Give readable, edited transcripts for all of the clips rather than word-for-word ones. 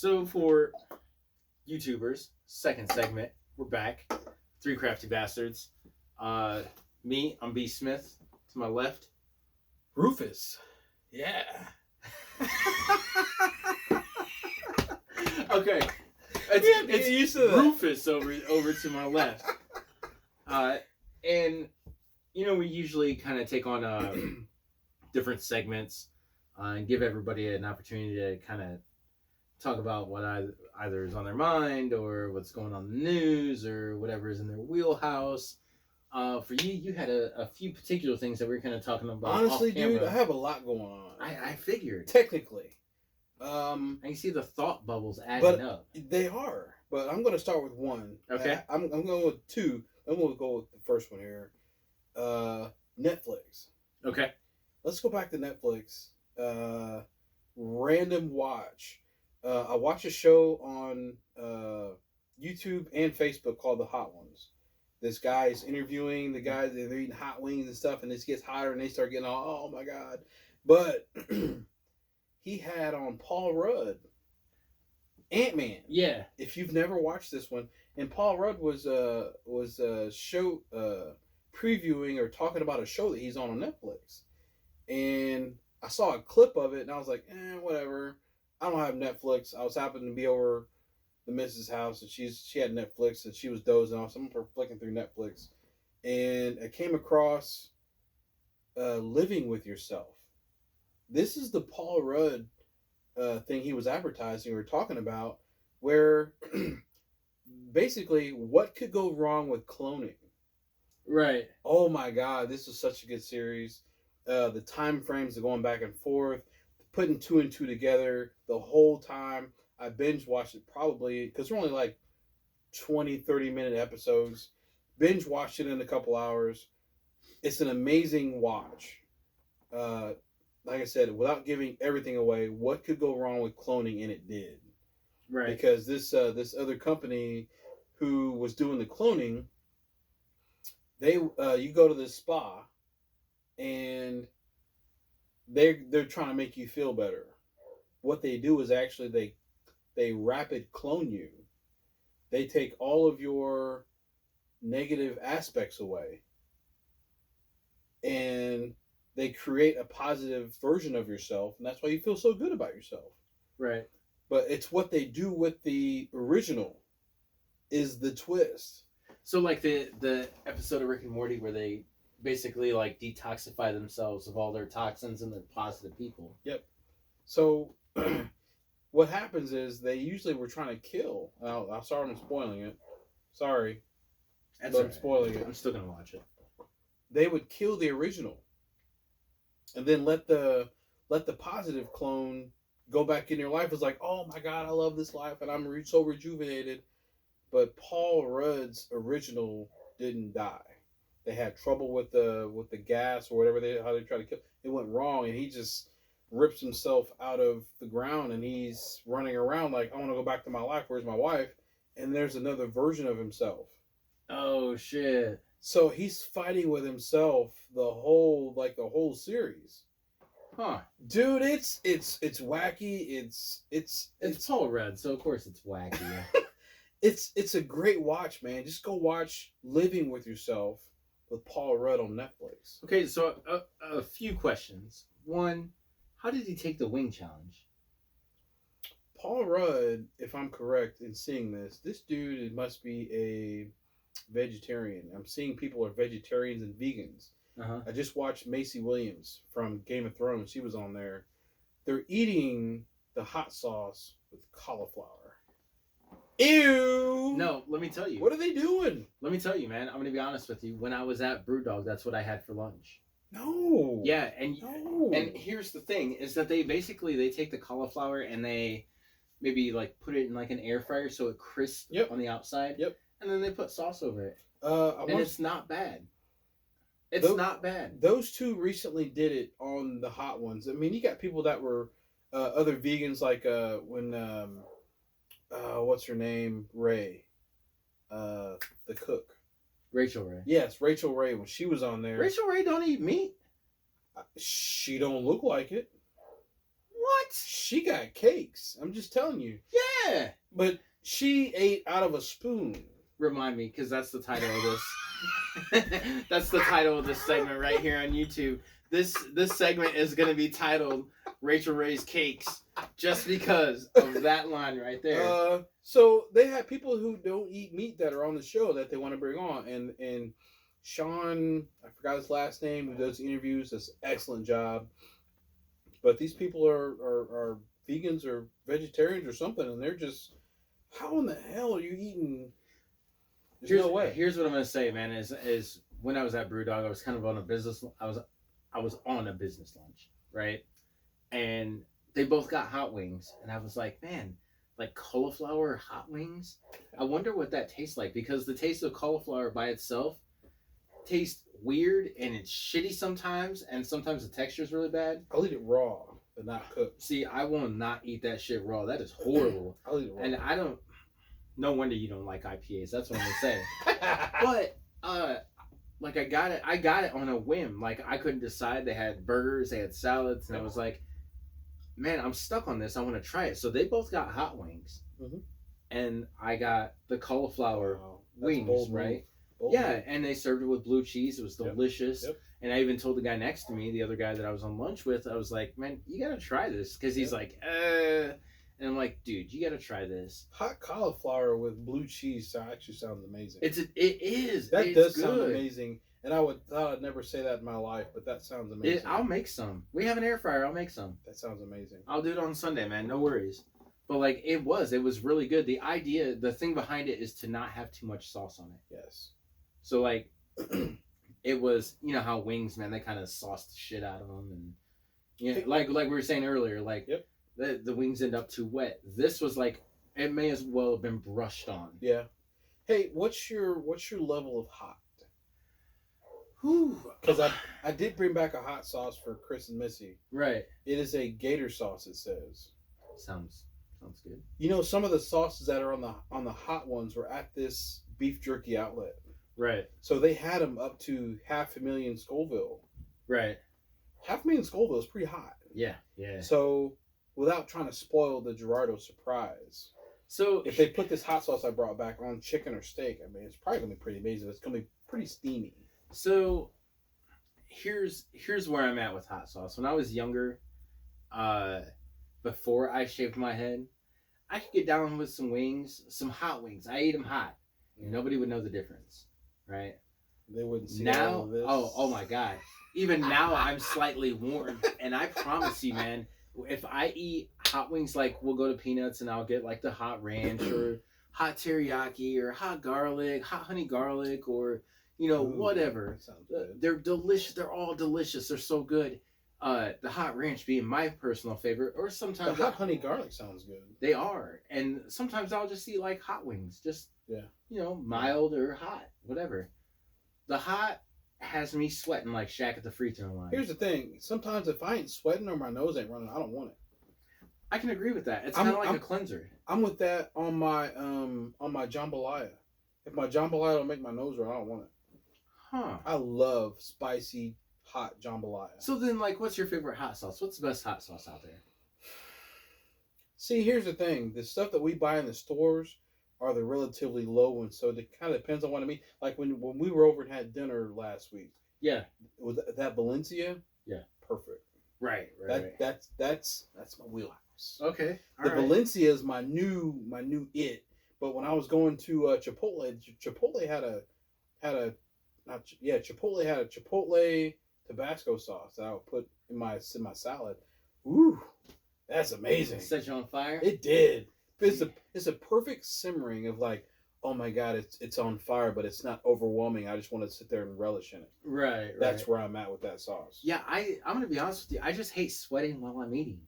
So for YouTubers, second segment, we're back. Three Crafty Bastards. Me, I'm B. Smith. To my left, Rufus. Yeah. Okay. It's used to that. Rufus over to my left. And we usually kind of take on different segments and give everybody an opportunity to kind of talk about what either is on their mind or what's going on in the news or whatever is in their wheelhouse. For you had a few particular things that we were kind of talking about. Honestly, dude, I have a lot going on. I figured. Technically. I can see the thought bubbles adding up. They are. But I'm going to start with one. Okay. I'm going with two. I'm going to go with the first one here. Netflix. Okay. Let's go back to Netflix. Random watch. I watch a show on YouTube and Facebook called The Hot Ones. This guy's interviewing the guys, they're eating hot wings and stuff, and this gets hotter, and they start getting all, oh my God. But he had on Paul Rudd, Ant-Man. Yeah. If you've never watched this one, and Paul Rudd was show previewing or talking about a show that he's on Netflix. And I saw a clip of it, and I was like, whatever. I don't have Netflix. I was happening to be over the missus' house, and she had Netflix, and she was dozing off. So I'm flicking through Netflix, and I came across Living with Yourself. This is the Paul Rudd thing he was advertising or talking about, where basically what could go wrong with cloning. Right. Oh my God, this is such a good series. The time frames are going back and forth, putting two and two together the whole time. I binge watched it probably, because they're only like 20, 30-minute episodes. Binge watched it in a couple hours. It's an amazing watch. Like I said, without giving everything away, what could go wrong with cloning? And it did. Right. Because this other company who was doing the cloning, you go to this spa, and they're trying to make you feel better. What they do is actually they rapid clone you. They take all of your negative aspects away, and they create a positive version of yourself, and that's why you feel so good about yourself. Right. But it's what they do with the original is the twist. So like the episode of Rick and Morty where they basically like detoxify themselves of all their toxins and they're positive people. Yep. So what happens is they usually were trying to kill. I'm sorry I'm spoiling it. Sorry. That's but right. I'm spoiling it. I'm still going to watch it. They would kill the original and then let the positive clone go back in your life. It's like, oh my God, I love this life and I'm so rejuvenated. But Paul Rudd's original didn't die. They had trouble with the gas or whatever how they tried to kill. It went wrong, and he just rips himself out of the ground, and he's running around like, I want to go back to my life. Where's my wife? And there's another version of himself. Oh shit! So he's fighting with himself the whole series. Huh, dude? It's wacky. It's Paul Rudd, so of course it's wacky. It's a great watch, man. Just go watch Living with Yourself with Paul Rudd on Netflix. Okay, so a few questions. One, how did he take the wing challenge? Paul Rudd, if I'm correct in seeing this dude must be a vegetarian. I'm seeing people are vegetarians and vegans. Uh-huh. I just watched Macy Williams from Game of Thrones. She was on there. They're eating the hot sauce with cauliflower. Ew! No, let me tell you. What are they doing? Let me tell you, man. I'm going to be honest with you. When I was at Brewdog, that's what I had for lunch. No. Yeah, no. And here's the thing, is that they take the cauliflower and they maybe like put it in like an air fryer so it crisps on the outside. Yep. And then they put sauce over it. It's not bad. It's not bad. Those two recently did it on the hot ones. I mean, you got people that were other vegans, like when what's her name? Ray, the cook. Rachael Ray. Yes, Rachael Ray. When she was on there, Rachael Ray don't eat meat. She don't look like it. What? She got cakes. I'm just telling you. Yeah. But she ate out of a spoon. Remind me, because that's the title of this. That's the title of this segment right here on YouTube. This segment is going to be titled Rachael Ray's Cakes, just because of that line right there. So they have people who don't eat meat that are on the show that they want to bring on, and Sean, I forgot his last name, who does interviews, does an excellent job. But these people are vegans or vegetarians or something, and they're just, how in the hell are you eating? There's no way. Here's what I'm gonna say, man. Is when I was at BrewDog, I was kind of on a business. I was on a business lunch, right? And they both got hot wings, and I was like, man, like cauliflower hot wings. I wonder what that tastes like, because the taste of cauliflower by itself tastes weird and it's shitty sometimes, and sometimes the texture is really bad. I'll eat it raw, but not cooked. See, I will not eat that shit raw. That is horrible. I'll eat it raw. And I don't. No wonder you don't like IPAs. That's what I'm gonna say. But like I got it on a whim. Like I couldn't decide. They had burgers, they had salads, and I was like, man, I'm stuck on this. I want to try it. So they both got hot wings, and I got the cauliflower wings, right? Yeah, and they served it with blue cheese. It was delicious. Yep. And I even told the guy next to me, the other guy that I was on lunch with, I was like, man, you gotta try this, because he's like, and I'm like, dude, you gotta try this. Hot cauliflower with blue cheese actually sounds amazing. It is. That does sound amazing. And I'd never say that in my life, but that sounds amazing. I'll make some. We have an air fryer. I'll make some. That sounds amazing. I'll do it on Sunday, man. No worries. But like, it was really good. The thing behind it is to not have too much sauce on it. Yes. So like, it was, you know how wings, man, they kind of sauce the shit out of them, and you know, like we were saying earlier, like the wings end up too wet. This was like, it may as well have been brushed on. Yeah. Hey, what's your level of hot? Because I did bring back a hot sauce for Chris and Missy. Right. It is a gator sauce. It says. Sounds good. You know, some of the sauces that are on the hot ones were at this beef jerky outlet. Right. So they had them up to 500,000 Scoville. Right. 500,000 Scoville is pretty hot. Yeah. So without trying to spoil the Gerardo surprise, so if they put this hot sauce I brought back on chicken or steak, I mean, it's probably gonna be pretty amazing. It's gonna be pretty steamy. So here's where I'm at with hot sauce. When I was younger, before I shaved my head, I could get down with some wings, some hot wings. I ate them hot. And nobody would know the difference, right? They wouldn't see now. All of this. Oh my God! Even now, I'm slightly warm, and I promise you, man, if I eat hot wings, like we'll go to Peanuts, and I'll get like the hot ranch or hot teriyaki or hot garlic, hot honey garlic, or whatever. Sounds good. They're delicious. They're all delicious. They're so good. The hot ranch being my personal favorite, or sometimes the hot honey garlic sounds good. They are, and sometimes I'll just eat like hot wings, just mild or hot, whatever. The hot has me sweating like Shaq at the free throw line. Here's the thing: sometimes if I ain't sweating or my nose ain't running, I don't want it. I can agree with that. It's kind of like a cleanser. I'm with that on my jambalaya. If my jambalaya don't make my nose run, I don't want it. Huh? I love spicy hot jambalaya. So then, like, what's your favorite hot sauce? What's the best hot sauce out there? See, here's the thing: the stuff that we buy in the stores are the relatively low ones, so it kind of depends on what I mean. Like when we were over and had dinner last week. Yeah. Was that Valencia? Yeah. Perfect. Right. That's my wheelhouse. Okay. The Valencia is my new it. But when I was going to Chipotle had a Chipotle Tabasco sauce that I would put in my salad. Ooh, that's amazing. Set you on fire? It did. It's a perfect simmering of like, oh my God, it's on fire, but it's not overwhelming. I just want to sit there and relish in it. Right. That's where I'm at with that sauce. Yeah, I'm gonna be honest with you. I just hate sweating while I'm eating.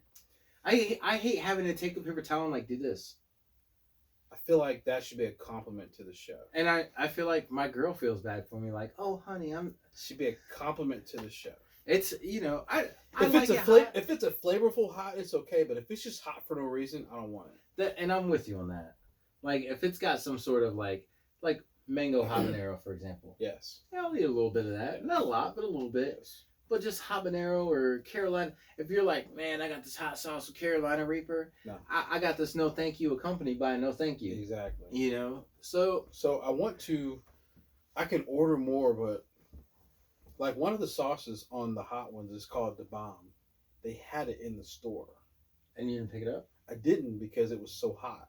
I hate having to take a paper towel and like do this. I feel like that should be a compliment to the show. And I feel like my girl feels bad for me. Like, oh honey, should be a compliment to the show. It's if it's a flavorful hot, it's okay. But if it's just hot for no reason, I don't want it. And I'm with you on that. Like if it's got some sort of like mango habanero, for example. Yes. I'll eat a little bit of that. Not a lot, but a little bit. Yes. But just habanero or Carolina. If you're like, man, I got this hot sauce with Carolina Reaper. No. I got this no thank you accompanied by a no thank you. Exactly. You know? So I can order more, but like one of the sauces on the hot ones is called the Bomb. They had it in the store. And you didn't pick it up? I didn't because it was so hot.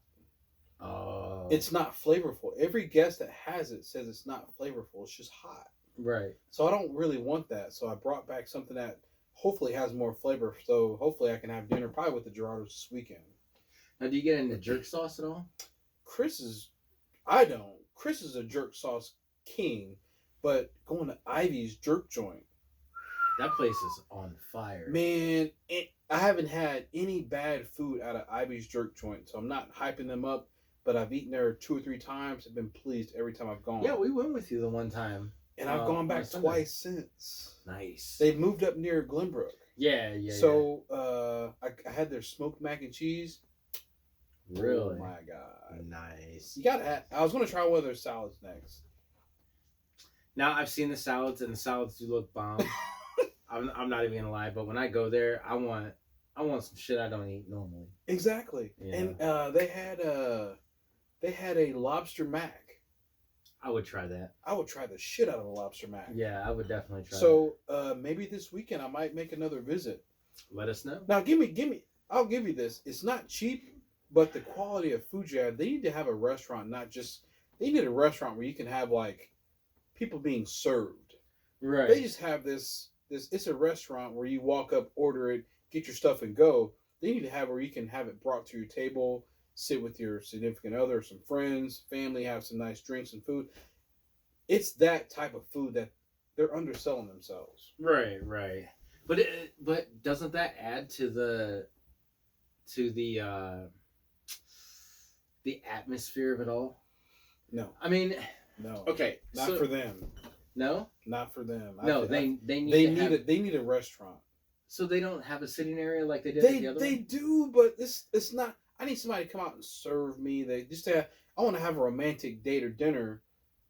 Oh. It's not flavorful. Every guest that has it says it's not flavorful. It's just hot. Right. So I don't really want that. So I brought back something that hopefully has more flavor. So hopefully I can have dinner probably with the Gerardos this weekend. Now, do you get into jerk sauce at all? Chris is a jerk sauce king, but going to Ivy's jerk joint. That place is on fire. Man, I haven't had any bad food out of Ivy's jerk joint, so I'm not hyping them up, but I've eaten there 2 or 3 times. I've been pleased every time I've gone. Yeah, we went with you the one time. And I've gone back twice since. Nice. They've moved up near Glenbrook. Yeah. So I had their smoked mac and cheese. Really? Oh my God. Nice. You gotta I was gonna try one of their salads next. Now I've seen the salads and the salads do look bomb. I'm not even gonna lie, but when I go there, I want some shit I don't eat normally. Exactly. Yeah. And they had a lobster mac. I would try that. I would try the shit out of a lobster mac. Yeah, I would definitely try. So maybe this weekend I might make another visit. Let us know. Now give me. I'll give you this. It's not cheap, but the quality of food you have. They need to have a restaurant, not just. They need a restaurant where you can have like people being served. Right. They just have this. It's a restaurant where you walk up, order it, get your stuff, and go. They need to have where you can have it brought to your table. Sit with your significant other, some friends, family, have some nice drinks and food. It's that type of food that they're underselling themselves. Right. But doesn't that add to the atmosphere of it all? No. I mean, no. Okay. Not for them. No. Not for them. No, they need a restaurant. So they don't have a sitting area like they did at the other They one? do, but it's not. I need somebody to come out and serve me. I want to have a romantic date or dinner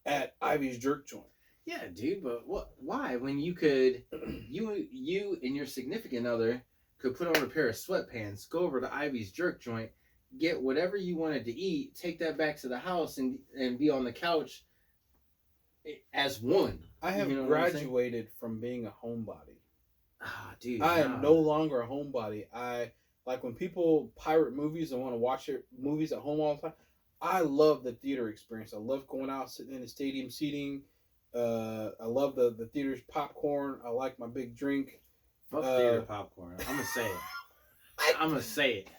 at Ivy's Jerk Joint. Yeah, dude, but what? Why? When you could, you and your significant other could put on a pair of sweatpants, go over to Ivy's Jerk Joint, get whatever you wanted to eat, take that back to the house, and be on the couch as one. I have graduated from being a homebody. Ah, dude. I am no longer a homebody. Like when people pirate movies and want to watch movies at home all the time, I love the theater experience. I love going out, sitting in the stadium seating. I love the theater's popcorn. I like my big drink. Fuck theater popcorn. I'm going to say it.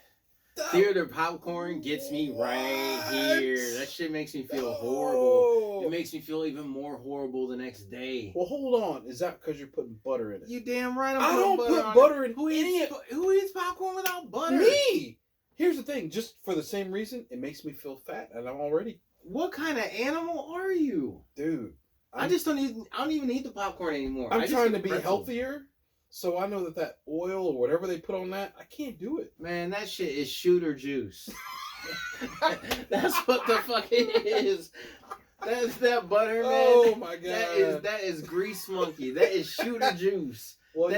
Theater popcorn gets me right here. That shit makes me feel horrible. It makes me feel even more horrible the next day. Well, hold on. Is that because you're putting butter in it? You damn right. I don't put butter in any. Who eats popcorn without butter? Me. Here's the thing. Just for the same reason, it makes me feel fat, and I'm already. What kind of animal are you, dude? I don't even eat the popcorn anymore. I'm trying to be healthier. So I know that oil or whatever they put on that, I can't do it. Man, that shit is shooter juice. That's what the fuck it is. That's that butter, man. Oh my God. That is grease monkey. That is shooter juice. Well,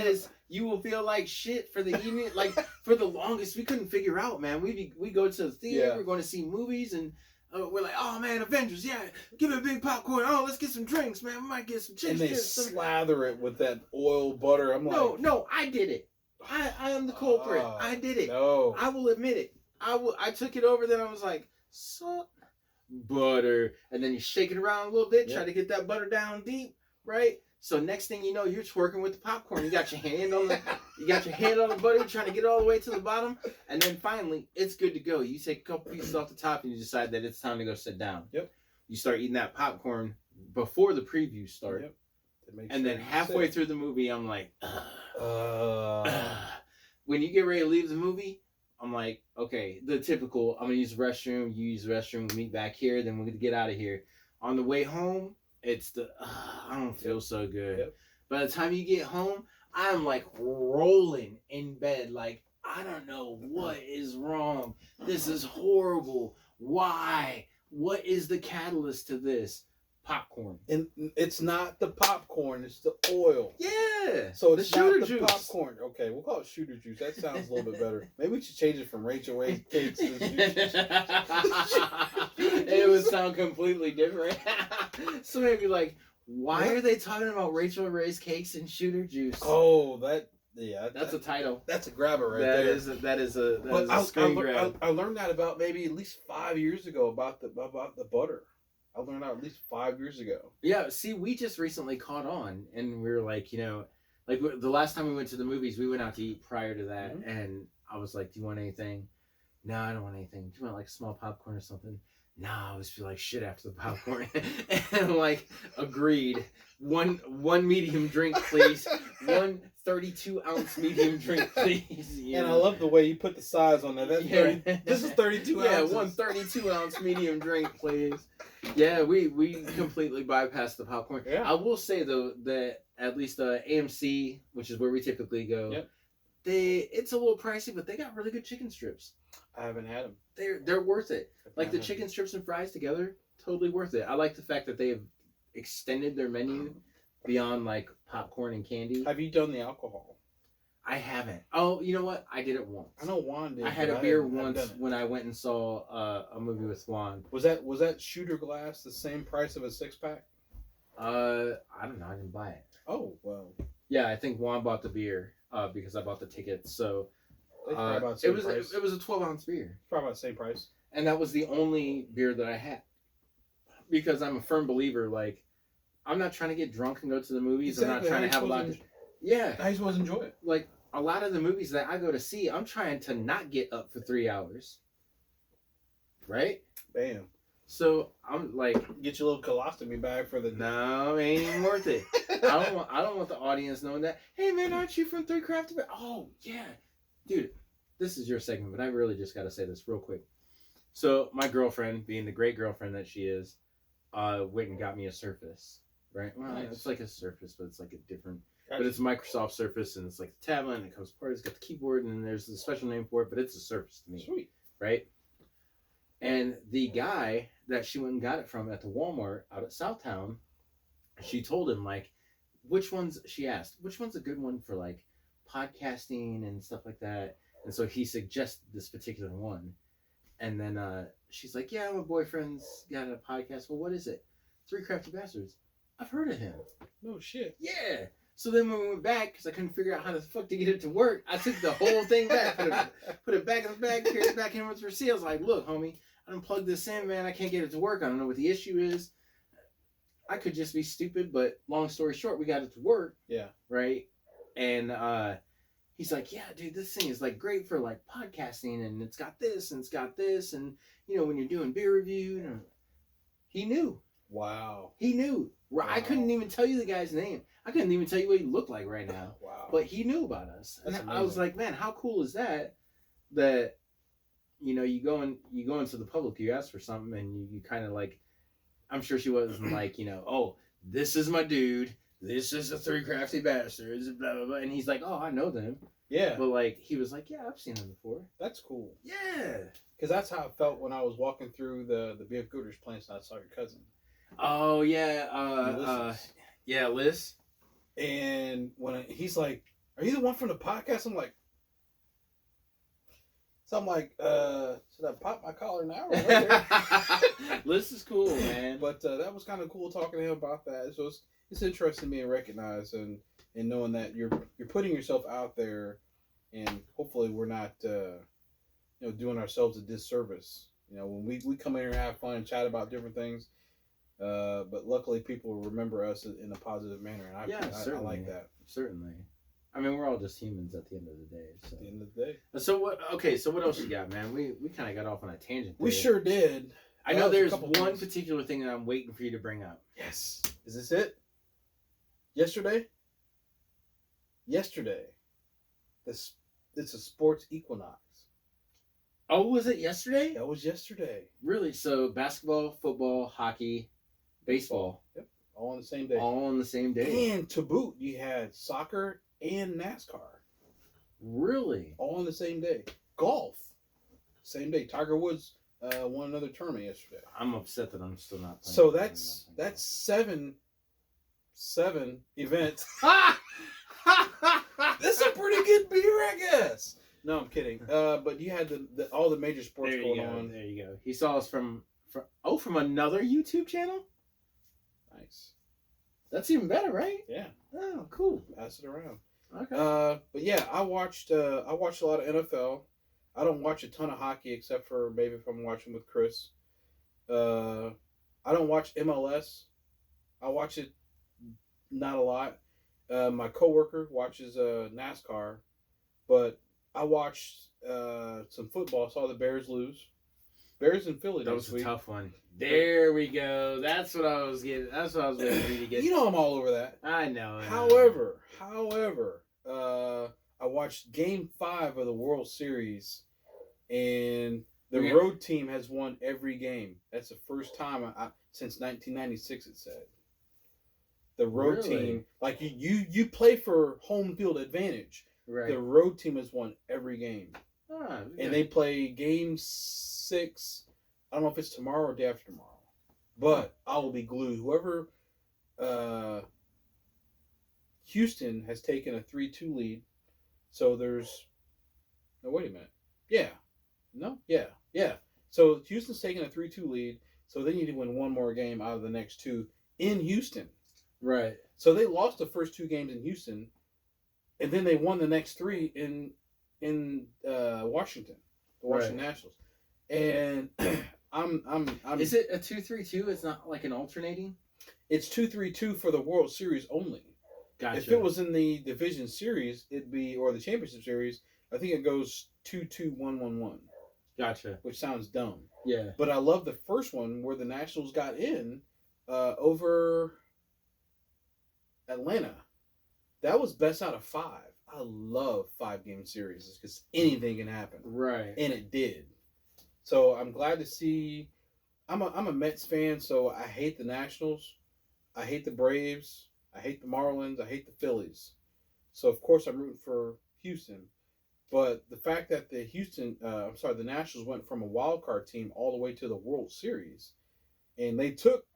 you will feel like shit for the evening. Like for the longest, we couldn't figure out, man. We go to the theater, we're going to see movies, and we're like, oh man, Avengers, yeah, give me a big popcorn. Oh, let's get some drinks, man. We might get some chicken. And they slather it with that oil butter. I'm like, no, I did it. I am the culprit. I did it. No, I will admit it. I took it over. Then I was like, salt, butter, and then you shake it around a little bit, try to get that butter down deep, right? So next thing you know, you're twerking with the popcorn. You got your hand on the butter, trying to get it all the way to the bottom, and then finally, it's good to go. You take a couple pieces off the top, and you decide that it's time to go sit down. Yep. You start eating that popcorn before the previews start. Yep. And then halfway through the movie, I'm like, when you get ready to leave the movie, I'm like, okay, the typical, I'm going to use the restroom, you use the restroom, we meet back here, then we're going to get out of here. On the way home, it's I don't feel so good. Yep. By the time you get home, I'm like rolling in bed, like, I don't know what is wrong. This is horrible. Why? What is the catalyst to this? popcorn. And it's not the popcorn, it's the oil. Yeah. So it's the shooter not the juice. popcorn. Okay, we'll call it shooter juice. That sounds a little bit better. Maybe we should change it from Rachael Ray's cakes to shooter juice. It would sound completely different. So maybe like, why are they talking about Rachael Ray's cakes and shooter juice? Oh, that's a title. That's a grabber right That there. That is a screen grab. I learned that about maybe at least 5 years ago about the butter. I learned that at least 5 years ago. Yeah, see, we just recently caught on, and we were like, like the last time we went to the movies, we went out to eat prior to that, and I was like, "Do you want anything?" No, I don't want anything. Do you want like small popcorn or something? No, I always feel like shit after the popcorn. And I'm like, agreed. One medium drink, please. 1 32-ounce medium drink, please. And I love the way you put the size on that. That's 30, this is 32 ounces. Yeah, 1 32-ounce medium drink, please. Yeah, we completely bypassed the popcorn. Yeah. I will say though that at least AMC, which is where we typically go, it's a little pricey, but they got really good chicken strips. I haven't had them. They're worth it. Like the chicken strips and fries together, totally worth it. I like the fact that they have extended their menu beyond like popcorn and candy. Have you done the alcohol? I haven't. Oh, you know what? I did it once. I know Juan did. I had a beer once when I went and saw a movie with Juan. Was that shooter glass the same price of a 6-pack? I don't know. I didn't buy it. Oh well. Yeah, I think Juan bought the beer because I bought the tickets. So it was a 12-ounce beer. Probably about the same price. And that was the only beer that I had because I'm a firm believer. Like, I'm not trying to get drunk and go to the movies. Exactly. I'm not trying to have a lot. Yeah, I just was enjoy it. Like a lot of the movies that I go to see, I'm trying to not get up for 3 hours. Right? Bam. So I'm like, get your little colostomy bag for the. No, it ain't even worth it. I don't want the audience knowing that. Hey man, aren't you from Three Crafty Bastards? Oh yeah, dude. This is your segment, but I really just got to say this real quick. So my girlfriend, being the great girlfriend that she is, went and got me a Surface. Right? Well, nice. It's like a Surface, but it's like a different. Gotcha. But it's a Microsoft Surface, and it's like a tablet, and it comes apart. It's got the keyboard, and there's a special name for it, but it's a Surface to me. Sweet. Right? And the guy that she went and got it from at the Walmart out at Southtown, she told him, like, she asked, which one's a good one for, like, podcasting and stuff like that? And so he suggested this particular one. And then she's like, yeah, my boyfriend's got a podcast. Well, what is it? Three Crafty Bastards. I've heard of him. No shit. Yeah. So then when we went back, because I couldn't figure out how the fuck to get it to work, I took the whole thing back, put it back in the bag, carried it back in with receipt. I was like, look, homie, I done plugged this in, man. I can't get it to work. I don't know what the issue is. I could just be stupid, but long story short, we got it to work. Yeah. Right? And he's like, yeah, dude, this thing is like great for like podcasting, and it's got this, and it's got this, and you know, when you're doing beer review, and he knew. Wow. He knew. Wow. I couldn't even tell you the guy's name. I couldn't even tell you what he looked like right now. Wow. But he knew about us. That's and amazing. I was like, man, how cool is that? That, you know, you go into the public, you ask for something, and you kind of like, I'm sure she wasn't like, you know, oh, this is my dude. This is the Three Crafty Bastards, blah, blah, blah. And he's like, oh, I know them. Yeah. But like, he was like, yeah, I've seen them before. That's cool. Yeah. Because that's how it felt when I was walking through the BF Goodrich place and I saw your cousin. Oh, yeah. Yeah, Liz. And he's like, are you the one from the podcast? I'm like, should I pop my collar now? Liz is cool, man. But that was kind of cool talking to him about that. So it's interesting being recognized and knowing that you're putting yourself out there, and hopefully we're not doing ourselves a disservice. You know, when we come in here and have fun and chat about different things, but luckily people remember us in a positive manner, and I like that. Certainly. I mean, we're all just humans at the end of the day. So. At the end of the day. So what? Okay, so what else you got, man? We kind of got off on a tangent. We sure did. I know there's one particular thing that I'm waiting for you to bring up. Yes. Is this it? Yesterday. It's a sports equinox. Oh, was it yesterday? That was yesterday. Really? So basketball, football, hockey, baseball. Yep. All on the same day. All on the same day. And to boot, you had soccer and NASCAR. Really? All on the same day. Golf. Same day. Tiger Woods won another tournament yesterday. I'm upset that I'm still not playing. So that's seven events. That's a pretty good beer, I guess. No, I'm kidding. But you had all the major sports going on. There you go. He saw us from another YouTube channel. Nice. That's even better, right? Yeah. Oh, cool. Pass it around. Okay. But yeah, I watched a lot of NFL. I don't watch a ton of hockey except for maybe if I'm watching with Chris. I don't watch MLS. I watch it not a lot. My coworker watches NASCAR, but I watched some football. Saw the Bears lose. Bears in Philly. That was a tough one. There we go. That's what I was getting. That's what I was waiting for you to get. You know I'm all over that. I know. However, I watched Game 5 of the World Series, and the road team has won every game. That's the first time since 1996. It said the road team, like you play for home field advantage. Right. The road team has won every game, and they play Game 6. I don't know if it's tomorrow or day after tomorrow, but I will be glued. Whoever. Houston has taken a 3-2 lead. So there's... No, wait a minute. Yeah. No? Yeah. Yeah. So Houston's taking a 3-2 lead. So they need to win one more game out of the next two in Houston. Right. So they lost the first two games in Houston. And then they won the next three in Washington. The Washington Nationals. And I'm... Is it a 2-3-2? It's not like an alternating? It's 2-3-2 for the World Series only. Gotcha. If it was in the division series, it'd be, or the championship series, I think it goes 2-2-1-1-1. Gotcha. Which sounds dumb. Yeah. But I love the first one where the Nationals got in over Atlanta. That was best out of 5. I love 5-game series because anything can happen. Right. And it did. So I'm glad to see. I'm a Mets fan, so I hate the Nationals. I hate the Braves. I hate the Marlins. I hate the Phillies. So, of course, I'm rooting for Houston. But the fact that the the Nationals went from a wild card team all the way to the World Series, and they took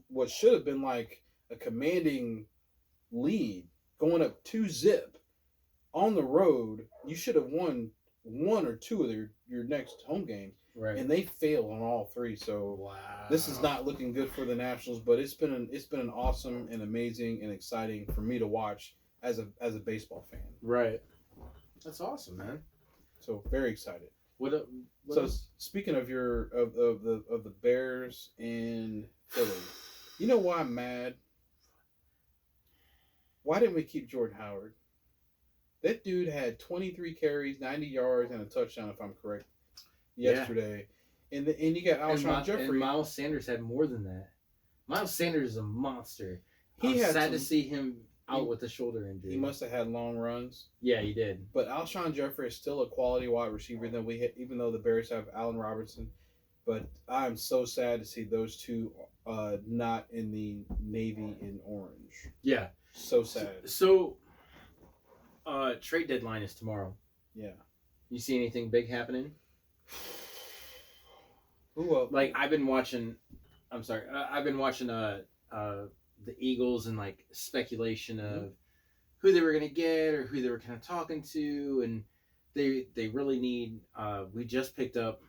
what should have been like a commanding lead, going up 2-0 on the road. You should have won one or two of your next home games. Right. And they failed on all 3. So This is not looking good for the Nationals, but it's been an awesome and amazing and exciting for me to watch as a baseball fan. Right. That's awesome, man. So very excited. So speaking of the Bears in Philly, you know why I'm mad? Why didn't we keep Jordan Howard? That dude had 23 carries, 90 yards, and a touchdown, if I'm correct. Yesterday, and you got Alshon Jeffrey. And Miles Sanders had more than that. Miles Sanders is a monster. I'm sad to see him out with the shoulder injury. He must have had long runs. Yeah, he did. But Alshon Jeffrey is still a quality wide receiver. Even though the Bears have Allen Robinson, but I'm so sad to see those two not in the navy and orange. Yeah, so sad. So, trade deadline is tomorrow. Yeah. You see anything big happening? Like I've been watching the Eagles and like speculation of who they were gonna get or who they were kind of talking to, and they really need. We just picked up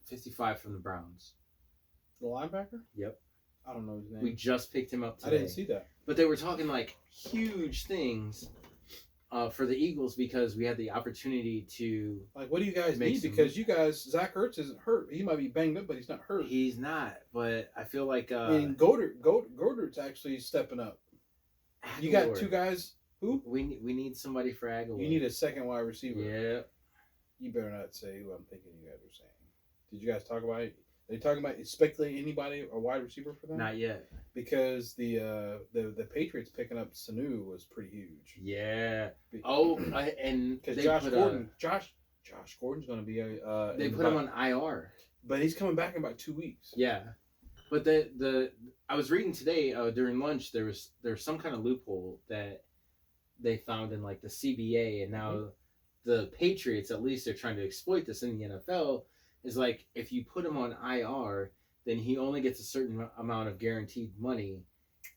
55 from the Browns. The linebacker? Yep. I don't know his name. We just picked him up today. I didn't see that. But they were talking like huge things for the Eagles because we had the opportunity to... Like, what do you guys need? Because you guys, Zach Ertz isn't hurt. He might be banged up, but he's not hurt. He's not, but I feel like... and Goddard's actually stepping up. Aguilar. You got two guys... Who? We need somebody for Aguilar. You need a second wide receiver. Yeah. You better not say who I'm thinking you guys are saying. Did you guys talk about it? Are you talking about speculating anybody a wide receiver for them? Not yet. Because the Patriots picking up Sanu was pretty huge. Yeah. And because Josh Gordon's going to be they put him on IR, but he's coming back in about 2 weeks. Yeah, but I was reading today during lunch there's some kind of loophole that they found in like the CBA, and now the Patriots, at least, they're trying to exploit this in the NFL. is like if you put him on IR, then he only gets a certain amount of guaranteed money.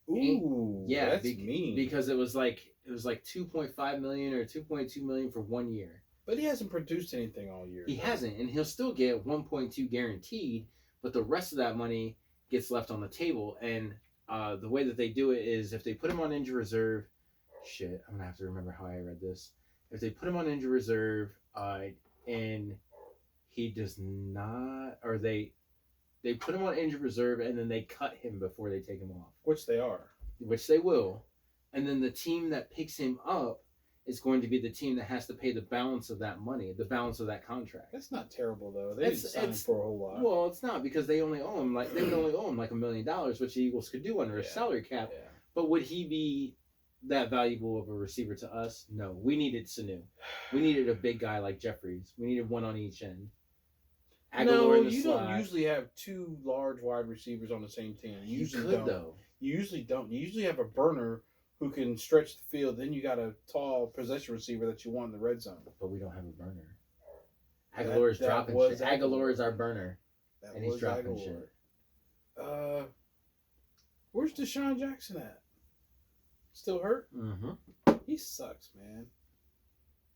Ooh, Yeah, that's mean. because it was like 2.5 million or 2.2 million for 1 year. But he hasn't produced anything all year. He hasn't, and he'll still get 1.2 guaranteed, but the rest of that money gets left on the table. And the way that they do it is if they put him on injury reserve, shit, I'm gonna have to remember how I read this. If they put him on injury reserve, and he does not, or they put him on injured reserve and then they cut him before they take him off, which they are, which they will, and then the team that picks him up is going to be the team that has to pay the balance of that money, the balance of that contract. That's not terrible though. They didn't sign him for a whole lot. Well, it's not, because they only owe him they would only owe him like $1 million, which the Eagles could do under a salary cap. Yeah. But would he be that valuable of a receiver to us? No. We needed Sanu. We needed a big guy like Jeffries. We needed one on each end. Aguilar in the slot. Don't usually have two large wide receivers on the same team. You usually don't. Though. You usually don't. You usually have a burner who can stretch the field. Then you got a tall possession receiver that you want in the red zone. But we don't have a burner. Aguilar is dropping shit. Aguilar is our burner. And he's dropping shit. Where's Deshaun Jackson at? Still hurt? Mm-hmm. He sucks, man.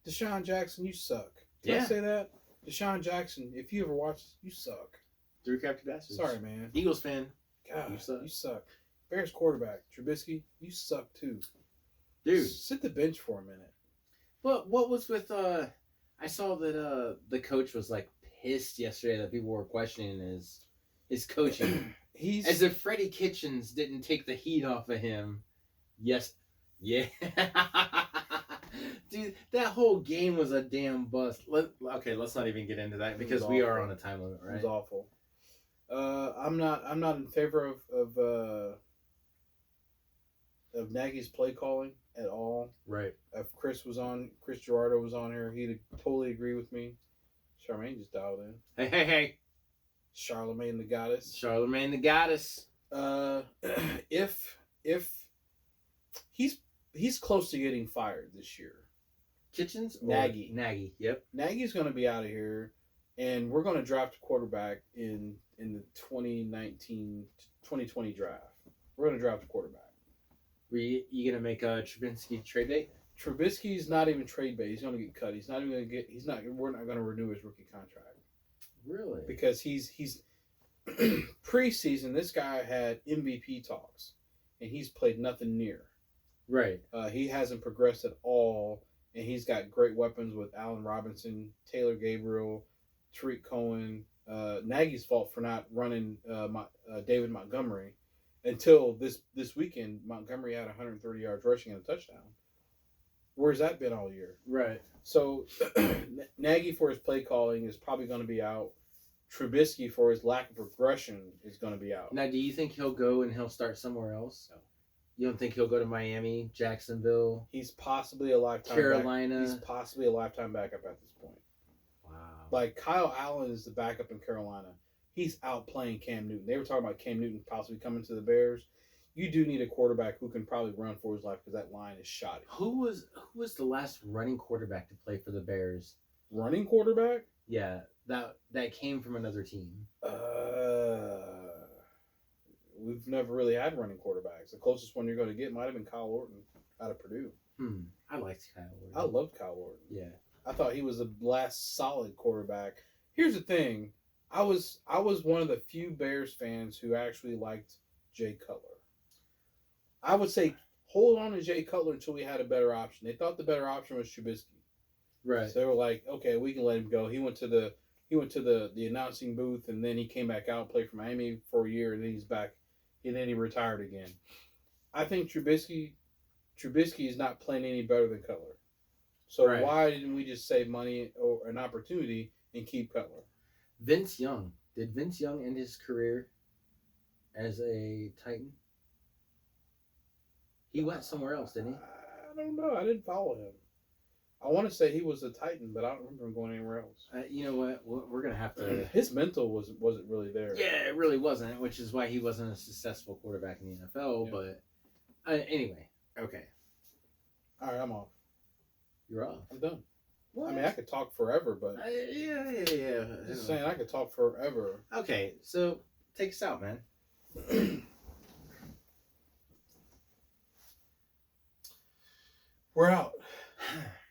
Deshaun Jackson, you suck. Can I say that? Deshaun Jackson, if you ever watch this, you suck. Three Crafty Bastards. Sorry, man. Eagles fan. God, you suck. Bears quarterback, Trubisky, you suck too. Dude. Sit the bench for a minute. But what was with, I saw that the coach was like pissed yesterday that people were questioning his coaching. As if Freddie Kitchens didn't take the heat off of him. Yes. Yeah. Dude, that whole game was a damn bust. Let's not even get into that because we are on a time limit, right? It was awful. I'm not in favor of Nagy's play calling at all. Right. If Chris Gerardo was on here, he'd totally agree with me. Charmaine just dialed in. Hey. Charlemagne the Goddess. Charlemagne the Goddess. If he's close to getting fired this year. Kitchens? Nagy. Yep. Nagy's going to be out of here, and we're going to draft a quarterback in the 2020 draft. We're going to draft a quarterback. Were you going to make a Trubisky trade bait? Trubisky's not even trade bait. He's going to get cut. He's not even going to get. We're not going to renew his rookie contract. Really? Because he's preseason. This guy had MVP talks, and he's played nothing near. Right. He hasn't progressed at all, and he's got great weapons with Allen Robinson, Taylor Gabriel, Tariq Cohen. Nagy's fault for not running David Montgomery until this weekend. Montgomery had 130 yards rushing and a touchdown. Where's that been all year? Right. So Nagy for his play calling is probably going to be out. Trubisky for his lack of progression is going to be out. Now, do you think he'll go and he'll start somewhere else? No. You don't think he'll go to Miami, Jacksonville? He's possibly a lifetime Carolina. He's possibly a lifetime backup at this point. Wow. Like Kyle Allen is the backup in Carolina. He's outplaying Cam Newton. They were talking about Cam Newton possibly coming to the Bears. You do need a quarterback who can probably run for his life because that line is shoddy. Who was the last running quarterback to play for the Bears? Running quarterback? Yeah, that came from another team. We've never really had running quarterbacks. The closest one you're going to get might have been Kyle Orton out of Purdue. I liked Kyle Orton. I loved Kyle Orton. Yeah. I thought he was the last solid quarterback. Here's the thing. I was one of the few Bears fans who actually liked Jay Cutler. I would say hold on to Jay Cutler until we had a better option. They thought the better option was Trubisky. Right. So they were like, okay, we can let him go. He went to the announcing booth, and then he came back out and played for Miami for a year, and then he's back, and then he retired again. I think Trubisky is not playing any better than Cutler. So Why didn't we just save money or an opportunity and keep Cutler? Vince Young. Did Vince Young end his career as a Titan? He went somewhere else, didn't he? I don't know. I didn't follow him. I want to say he was a Titan, but I don't remember him going anywhere else. You know what? We're going to have to... His mental wasn't really there. Yeah, it really wasn't, which is why he wasn't a successful quarterback in the NFL. Yeah. But anyway, okay. All right, I'm off. You're off. I'm done. What? I mean, I could talk forever, but Yeah. just saying, I could talk forever. Okay, so take us out, man. We're out.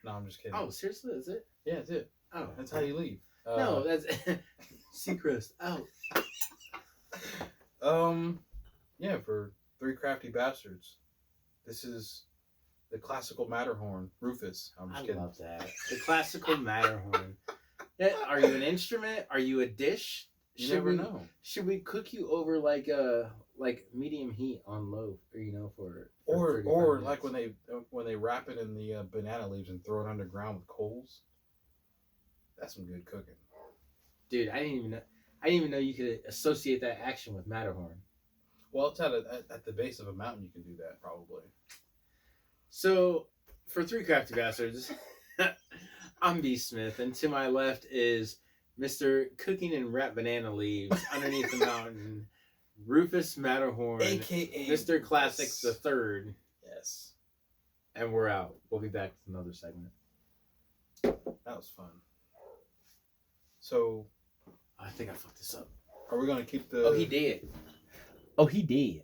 No, I'm just kidding. Oh, seriously, is it? Yeah, that's it. Oh, That's how you leave. no, that's Seacrest. Oh, Yeah, for Three Crafty Bastards. This is the classical Matterhorn, Rufus. I'm just kidding. love that. The classical Matterhorn. Yeah, are you an instrument? Are you a dish? You never know. Should we cook you over like medium heat on low, for Or 35 like minutes? when they wrap it in the banana leaves and throw it underground with coals. That's some good cooking. Dude, I didn't even know you could associate that action with Matterhorn. Well, it's at the base of a mountain. You can do that probably. So, for Three Crafty Bastards, I'm B. Smith, and to my left is Mr. Cooking and Wrap Banana Leaves underneath the mountain, Rufus Matterhorn, AKA Mr. Classic Rufus. the Third, Yes, and we're out. We'll be back with another segment. that was fun. So, I think I fucked this up. are we gonna keep the? Oh, he did.